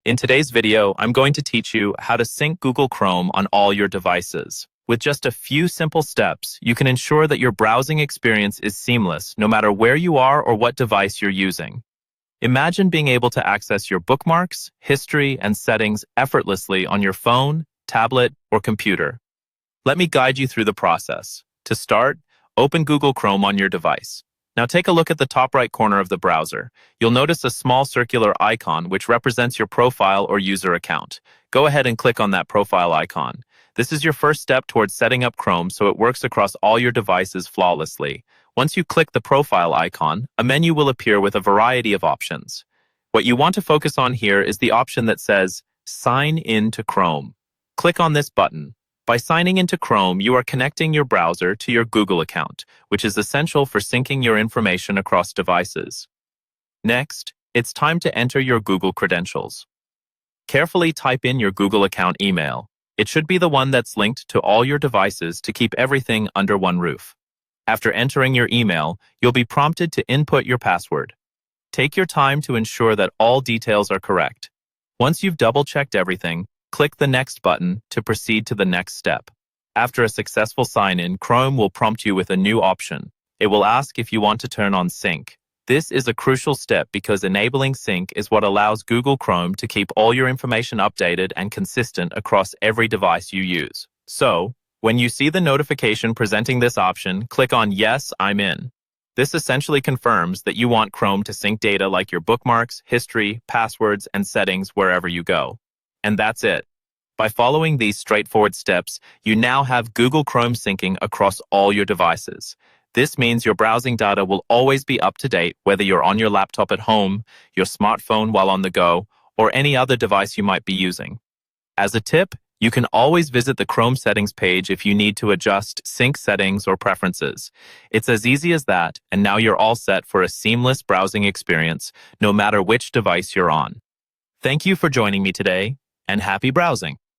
In today's video, I'm going to teach you how to sync Google Chrome on all your devices. With just a few simple steps, you can ensure that your browsing experience is seamless no matter where you are or what device you're using. Imagine being able to access your bookmarks, history, and settings effortlessly on your phone, tablet, or computer. Let me guide you through the process. To start, open Google Chrome on your device. Now take a look at the top right corner of the browser. You'll notice a small circular icon which represents your profile or user account. Go ahead and click on that profile icon. This is your first step towards setting up Chrome so it works across all your devices flawlessly. Once you click the profile icon, a menu will appear with a variety of options. What you want to focus on here is the option that says Sign in to Chrome. Click on this button. By signing into Chrome, you are connecting your browser to your Google account, which is essential for syncing your information across devices. Next, it's time to enter your Google credentials. Carefully type in your Google account email. It should be the one that's linked to all your devices to keep everything under one roof. After entering your email, you'll be prompted to input your password. Take your time to ensure that all details are correct. Once you've double-checked everything, click the Next button to proceed to the next step. After a successful sign-in, Chrome will prompt you with a new option. It will ask if you want to turn on sync. This is a crucial step because enabling sync is what allows Google Chrome to keep all your information updated and consistent across every device you use. So, when you see the notification presenting this option, click on Yes, I'm in. This essentially confirms that you want Chrome to sync data like your bookmarks, history, passwords, and settings wherever you go. And that's it. By following these straightforward steps, you now have Google Chrome syncing across all your devices. This means your browsing data will always be up to date, whether you're on your laptop at home, your smartphone while on the go, or any other device you might be using. As a tip, you can always visit the Chrome settings page if you need to adjust sync settings or preferences. It's as easy as that, and now you're all set for a seamless browsing experience, no matter which device you're on. Thank you for joining me today, and happy browsing!